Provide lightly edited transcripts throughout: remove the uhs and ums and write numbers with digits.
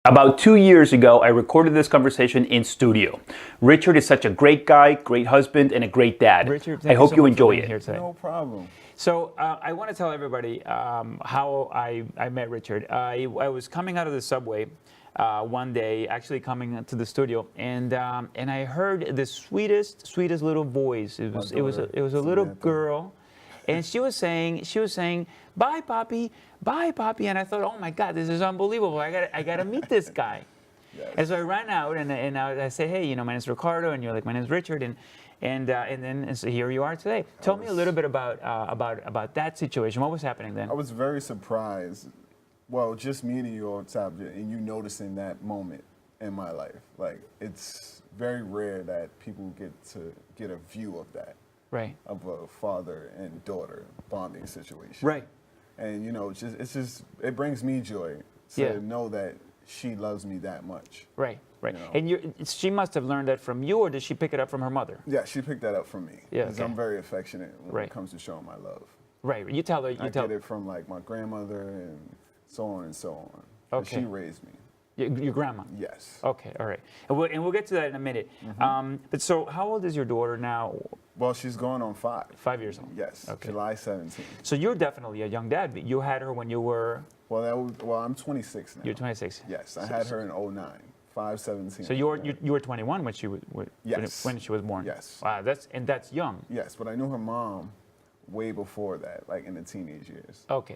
About 2 years ago, I recorded this conversation in studio. Richard is such a great guy, great husband, and a great dad. Richard, I hope so you much enjoy for being it. here today. No problem. So I want to tell everybody how I met Richard. I was coming out of the subway one day, actually coming to the studio, and I heard the sweetest little voice. It was a little girl, and she was saying, "Bye, Poppy, bye, Poppy," and I thought, "Oh my God, this is unbelievable! I gotta meet this guy." Yes. And so I ran out and I said, "Hey, my name's Ricardo," and you're like, "My name's Richard," and so here you are today. Tell me a little bit about that situation. What was happening then? I was very surprised. Well, just meeting you on top and you noticing that moment in my life. Like, it's very rare that people get to get a view of that. Right. Of a father and daughter bonding situation. Right. And it brings me joy to know that she loves me that much. Right. Right. You know? And she must have learned that from you, or did she pick it up from her mother? Yeah, she picked that up from me. Yeah. Because I'm very affectionate when it comes to showing my love. Right. You tell her. I get it from like my grandmother and so on and so on. Okay. She raised me. Your grandma? Yes. Okay, all right. And we'll get to that in a minute. But so how old is your daughter now? Well, she's going on 5. 5 years old? Yes, Okay. July 17th. So you're definitely a young dad. But you had her when you were? Well, I'm 26 now. You're 26. Yes, I had her in 09, 5/17. So you were 21 when she was when she was born? Yes. Wow, that's young. Yes, but I knew her mom way before that, like in the teenage years. Okay.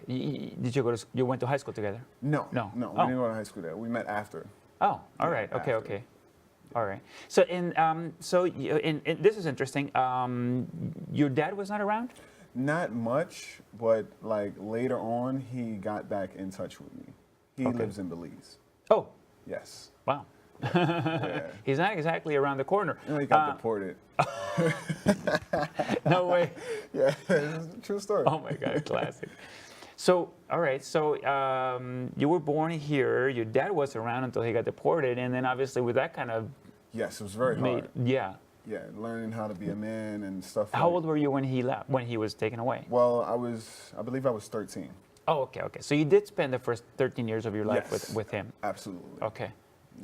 Did you went to high school together? No. No. We Oh. didn't go to high school there. We met after. Oh, all right. Okay, after. okay. All right. So and this is interesting. Your dad was not around? Not much, but like later on, he got back in touch with me. He lives in Belize. Oh, Yes. wow. Yeah. He's not exactly around the corner. You know, he got deported. No way. Yeah, it's a true story. Oh my God, classic. So, all right. So you were born here. Your dad was around until he got deported, and then obviously with that kind of Yes, it was very hard. Yeah. Yeah, learning how to be a man and stuff. How old were you when he left? When he was taken away? Well, I believe I was 13. Oh, okay, okay. So you did spend the first 13 years of your life Yes, with him. Absolutely. Okay.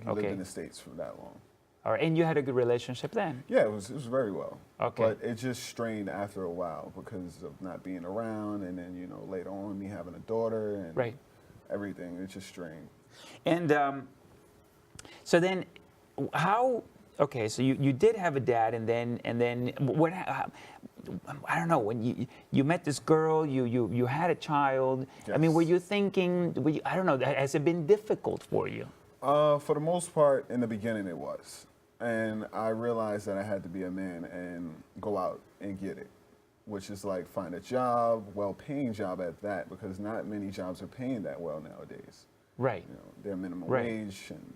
He lived in the States for that long. All right, and you had a good relationship then? Yeah, it was very well. Okay. But it just strained after a while because of not being around, and then later on me having a daughter and everything. It just strained. And so then, how? Okay, so you did have a dad, and then what? I don't know. When you met this girl, you had a child. Yes. I mean, were you thinking? I don't know. Has it been difficult for you? For the most part, in the beginning, it was. And I realized that I had to be a man and go out and get it, which is like find a job, well-paying job at that, because not many jobs are paying that well nowadays. Right. They're minimum wage, and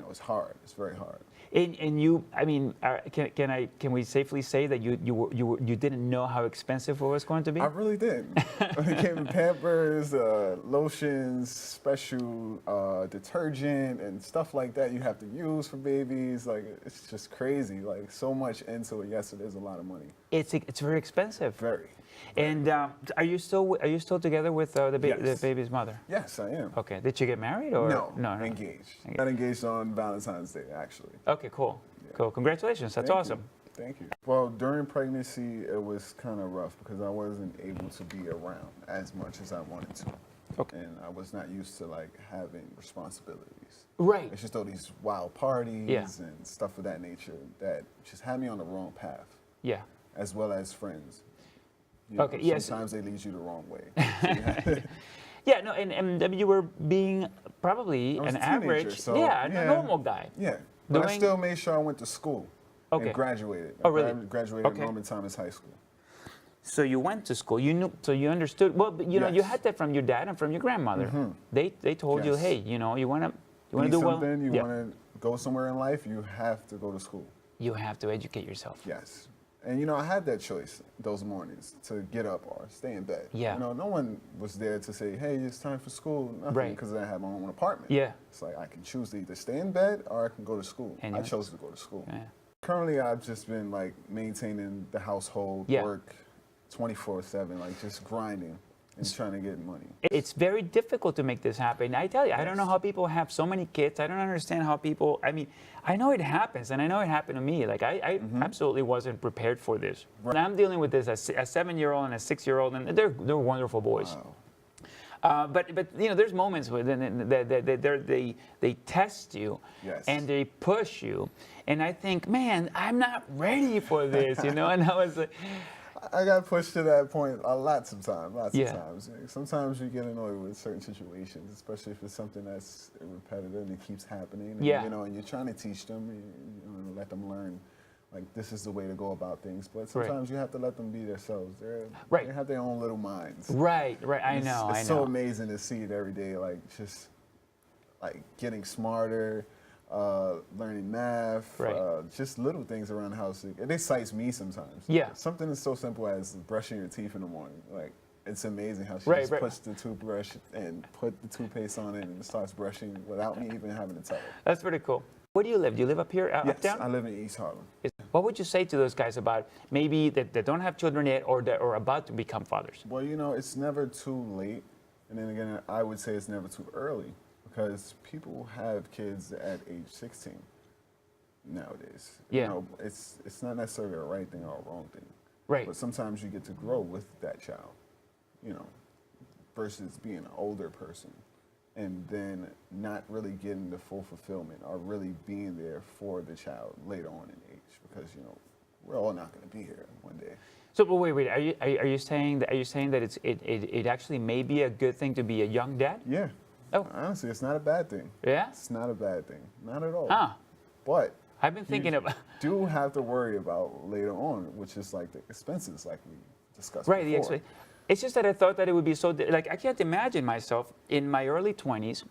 it's hard. It's very hard. And you, I mean, can we safely say that you didn't know how expensive it was going to be? I really didn't. When it came to Pampers, lotions, special detergent, and stuff like that you have to use for babies, like it's just crazy. Like so much into it. Yes, it is a lot of money. It's very expensive. Very. And are you still together with the baby's mother? Yes, I am. Okay. Did you get married or no? Engaged. Got engaged on Valentine's Day, actually. Okay, cool. Yeah. Cool. Congratulations. That's awesome. Thank you. Well, during pregnancy, it was kind of rough because I wasn't able to be around as much as I wanted to. Okay. And I was not used to like having responsibilities. Right. It's just all these wild parties and stuff of that nature that just had me on the wrong path. Yeah. As well as friends. Okay. Yes. Sometimes they lead you the wrong way. Yeah. No. And you were being probably an average, a normal guy. Yeah. But I still made sure I went to school. And graduated. Oh, really? I graduated Norman Thomas High School. So you went to school. You knew. So you understood. Well, but, you had that from your dad and from your grandmother. They told you, hey, you want to do well. You want to go somewhere in life. You have to go to school. You have to educate yourself. Yes. And I had that choice those mornings to get up or stay in bed. Yeah. No one was there to say, hey, it's time for school. Nothing, right. Because I had my own apartment. Yeah. It's like I can choose to either stay in bed or I can go to school. And I chose to go to school. Yeah. Currently, I've just been like maintaining the household, work 24/7, like just grinding and trying to get money. It's very difficult to make this happen. I tell you, I don't know how people have so many kids. I don't understand how people, I mean, I know it happens, and I know it happened to me. Like, I absolutely wasn't prepared for this. Right. And I'm dealing with this, a 7-year-old and a 6-year-old, and they're wonderful boys. Wow. But you know, there's moments where they test you, yes. and they push you, and I think, man, I'm not ready for this, you know. And I was like, I got pushed to that point a lot sometimes. Lots Yeah. of times. Sometimes you get annoyed with certain situations, especially if it's something that's repetitive and it keeps happening. And, Yeah. you know, and you're trying to teach them, you know, let them learn. Like, this is the way to go about things. But sometimes you have to let them be themselves. Right. They have their own little minds. right. I It's- know. It's so amazing to see it every day, like, just, like, getting smarter, learning math, Right. just little things around the house. It excites me sometimes. Yeah. Something as so simple as brushing your teeth in the morning. Like, it's amazing how she Right, just right. puts the toothbrush and put the toothpaste on it and starts brushing without me even having to tell her. That's pretty cool. Where do you live? Do you live up here, Yes, uptown? I live in East Harlem. What would you say to those guys about maybe that don't have children yet, or that are about to become fathers? Well, you know, it's never too late. And then again, I would say it's never too early, because people have kids at age 16 nowadays. Yeah. You know, it's not necessarily a right thing or a wrong thing. Right. But sometimes you get to grow with that child, you know, versus being an older person and then not really getting the full fulfillment or really being there for the child later on in age, because, you know, we're all not going to be here one day. So, but wait. Are you saying that it actually may be a good thing to be a young dad? Yeah. Oh. Honestly, it's not a bad thing. Yeah. It's not a bad thing. Not at all. Huh. But I've been thinking you about. do have to worry about later on, which is like the expenses, like we discussed Right. before. It's just that I thought that it would be so. Like, I can't imagine myself in my early 20s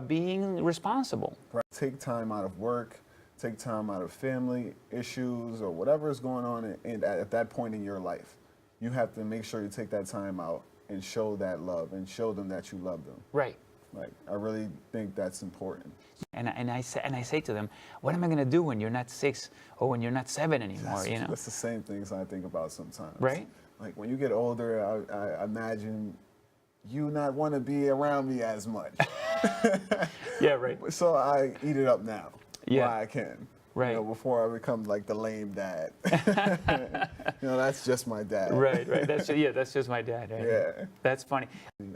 being responsible. Right. Take time out of work, take time out of family issues or whatever is going on at that point in your life. You have to make sure you take that time out and show that love and show them that you love them. Right. Like, I really think that's important. And I say to them, what am I going to do when you're not 6 or when you're not 7 anymore? You know. That's the same things I think about sometimes. Right. Like, when you get older, I imagine you not want to be around me as much. Yeah. Right. So I eat it up now. Yeah. While I can. Right. You know, before I become like the lame dad. You know, that's just my dad. Right. That's just my dad. Right? Yeah. That's funny.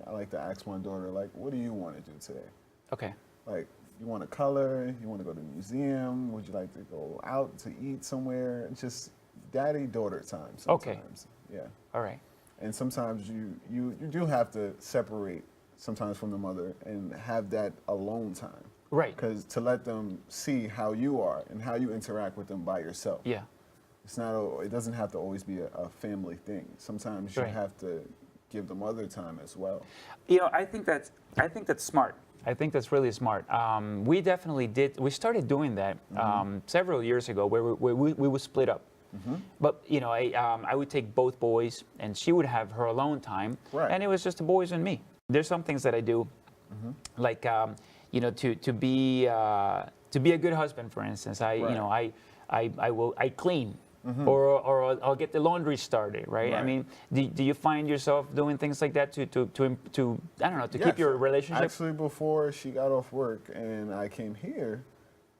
I like to ask my daughter, like, what do you want to do today? Okay. Like, you want to color? You want to go to the museum? Would you like to go out to eat somewhere? Just daddy-daughter time sometimes. Okay. Yeah. All right. And sometimes you do have to separate sometimes from the mother and have that alone time. Right. Because to let them see how you are and how you interact with them by yourself. Yeah. It's not. It doesn't have to always be a family thing. Sometimes you Right. have to give them other time as well. You know, I think that's smart. I think that's really smart. We definitely did. We started doing that several years ago, where we would split up. But you know, I would take both boys, and she would have her alone time, Right. and it was just the boys and me. There's some things that I do, like you know, to be a good husband, for instance. You Right. know, I clean. Or I'll get the laundry started, right? I Right. mean, do you find yourself doing things like that to I don't know, to keep Yes. your relationship? Actually, before she got off work and I came here,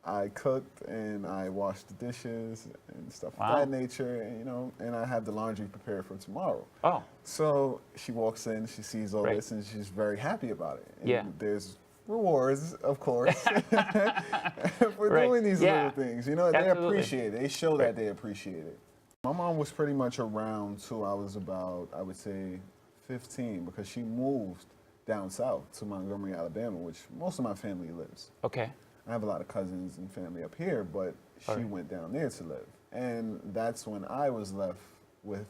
I cooked and I washed the dishes and stuff Wow. of that nature, and, you know, and I have the laundry prepared for tomorrow. Oh, So she walks in, she sees all Right. this, and she's very happy about it. And Yeah. there's rewards, of course, for Right. doing these Yeah. little things. You know, they Absolutely. appreciate it. They show Right. that they appreciate it. My mom was pretty much around till I was about, I would say, 15, because she moved down south to Montgomery, Alabama, which most of my family lives. okay. I have a lot of cousins and family up here, but she Alright. went down there to live. And that's when I was left with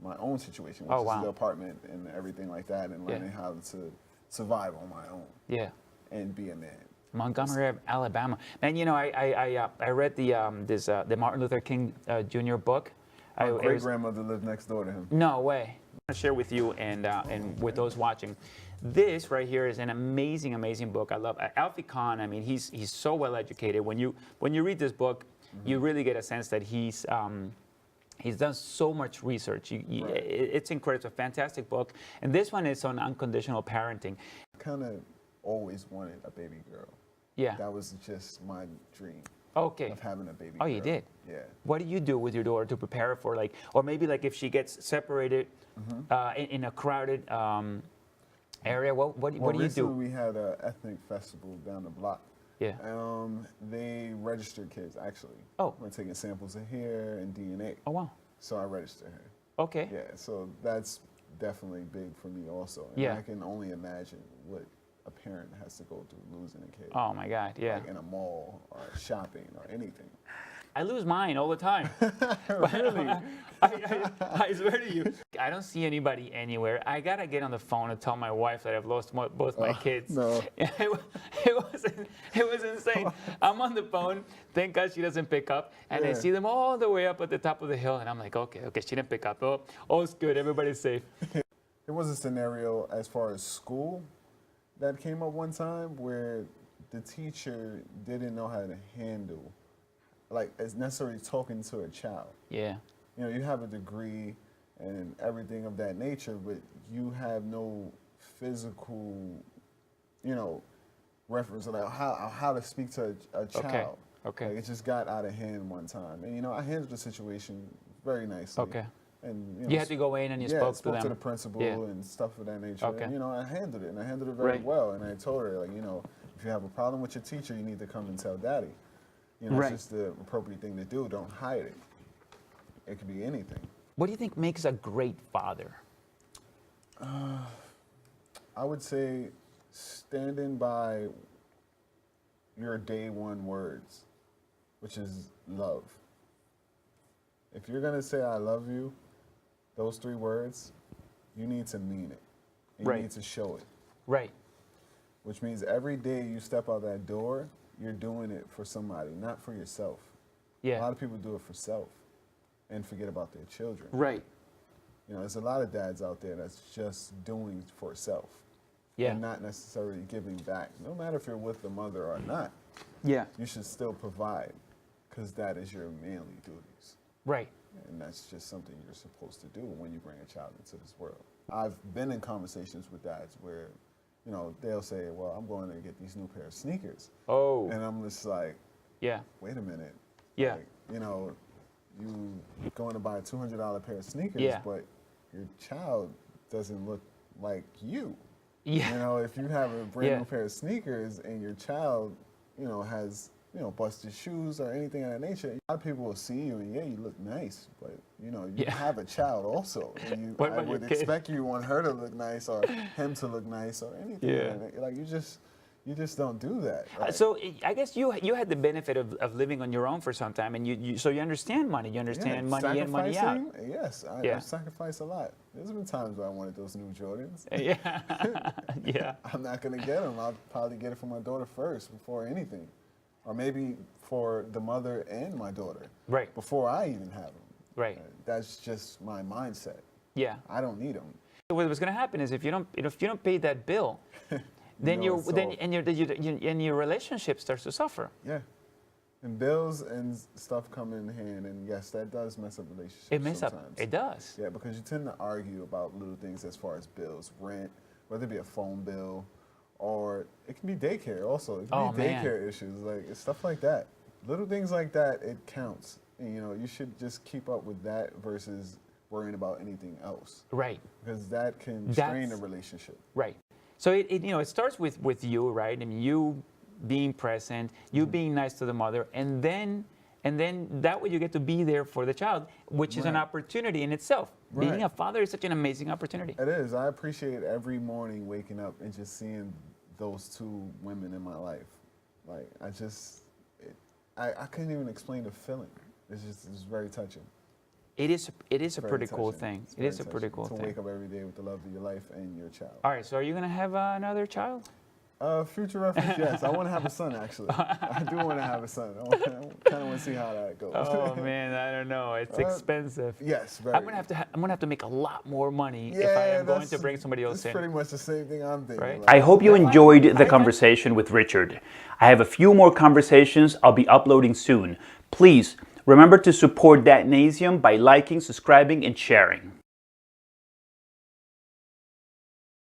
my own situation, which Oh, is wow. the apartment and everything like that, and Yeah. learning how to survive on my own Yeah. and be a man. Montgomery, Alabama. Man, you know, I read the Martin Luther King Jr. book. My it great was- grandmother lived next door to him. No way. I want to share with you and with those watching. This right here is an amazing, amazing book. I love Alfie Kahn. I mean, he's so well educated. When you read this book, you really get a sense that He's done so much research. It's incredible. It's a fantastic book. And this one is on unconditional parenting. I kind of always wanted a baby girl. Yeah. That was just my dream. Okay. Of having a baby Oh, girl. you did? Yeah. What do you do with your daughter to prepare her for, like, or maybe like if she gets separated in a crowded area, what do you do? Recently we had an ethnic festival down the block. Yeah. They registered kids, actually. Oh. We're taking samples of hair and DNA. Oh, wow. So I registered her. Okay. Yeah, so that's definitely big for me also. And Yeah. I can only imagine what a parent has to go through losing a kid. Oh, my God, yeah. Like in a mall or shopping or anything. I lose mine all the time. Really? I swear to you. I don't see anybody anywhere. I got to get on the phone and tell my wife that I've lost both my kids. No. It was insane. I'm on the phone. Thank God she doesn't pick up. And I Yeah. see them all the way up at the top of the hill. And I'm like, okay, she didn't pick up. Oh, all's good. Everybody's safe. There was a scenario as far as school that came up one time where the teacher didn't know how to handle, like, as necessarily talking to a child. Yeah. You know, you have a degree and everything of that nature, but you have no physical, you know, reference of like how to speak to a child. Okay. Like, it just got out of hand one time, and you know, I handled the situation very nicely. Okay. And You had to go in and you spoke to them. spoke to the principal and stuff of that nature. Okay. And, you know, I handled it, and I handled it very Right. well. And I told her, like, you know, if you have a problem with your teacher, you need to come and tell daddy. You know, Right. it's just the appropriate thing to do. Don't hide it. It could be anything. What do you think makes a great father? I would say standing by your day one words, which is love. If you're going to say I love you, those 3 words, you need to mean it. And Right. You need to show it. Right. Which means every day you step out that door, you're doing it for somebody, not for yourself. A lot Yeah. of people do it for self and forget about their children. Right. You know, there's a lot of dads out there that's just doing for self. Yeah. And not necessarily giving back. No matter if you're with the mother or not, Yeah. you should still provide, because that is your manly duties. Right. And that's just something you're supposed to do when you bring a child into this world. I've been in conversations with dads where, you know, they'll say, well, I'm going to get these new pair of sneakers. Oh. And I'm just like, Yeah. wait a minute. Yeah. Like, you know, you going to buy a $200 pair of sneakers, Yeah. but your child doesn't look like you. Yeah. You know, if you have a brand Yeah. new pair of sneakers and your child, you know, has, you know, busted shoes or anything of that nature, a lot of people will see you and, yeah, you look nice, but, you know, you Yeah. have a child also. And you, What I about your would kid? expect you want her to look nice or him to look nice or anything. Yeah. Like, you just don't do that. Right? So I guess you had the benefit of living on your own for some time, and so you understand money. You understand money in, money out. Sacrificing, yes, Yeah. I've sacrificed a lot. There's been times where I wanted those new Jordans. Yeah. Yeah. I'm not gonna get them. I'll probably get it for my daughter first before anything, or maybe for the mother and my daughter. Right. Before I even have them. Right. That's just my mindset. Yeah. I don't need them. What's going to happen is if you don't pay that bill, then know it's all- and your relationship starts to suffer. Yeah. And bills and stuff come in hand, and yes, that does mess up relationships. It messes up. sometimes. It does. Yeah, because you tend to argue about little things as far as bills, rent, whether it be a phone bill, or it can be daycare also. It can Oh, be man. daycare issues, like it's stuff like that. Little things like that, it counts. And, you know, you should just keep up with that versus worrying about anything else, Right. because that can That's- strain a relationship. Right. So it starts with you, right? I mean, you being present, you being nice to the mother, and then that way you get to be there for the child, which is an Right. opportunity in itself. Being Right. a father is such an amazing opportunity. It is. I appreciate every morning waking up and just seeing those 2 women in my life. Like, I couldn't even explain the feeling. It's very touching. It is a Very pretty cool touching. thing. It's It very is a pretty touching cool to thing. wake up every day with the love of your life and your child. All right, so are you going to have another child? Future reference, yes. I want to have a son, actually. I do want to have a son. I kind of want to see how that goes. Oh man, I don't know. It's expensive. Yes, very. I'm gonna have to make a lot more money if I Yeah, am going that's- to bring somebody else It's in. pretty much the same thing I'm thinking. Right. like- I hope you enjoyed the conversation with Richard. I have a few more conversations I'll be uploading soon. Please Remember to support Datnasium by liking, subscribing, and sharing.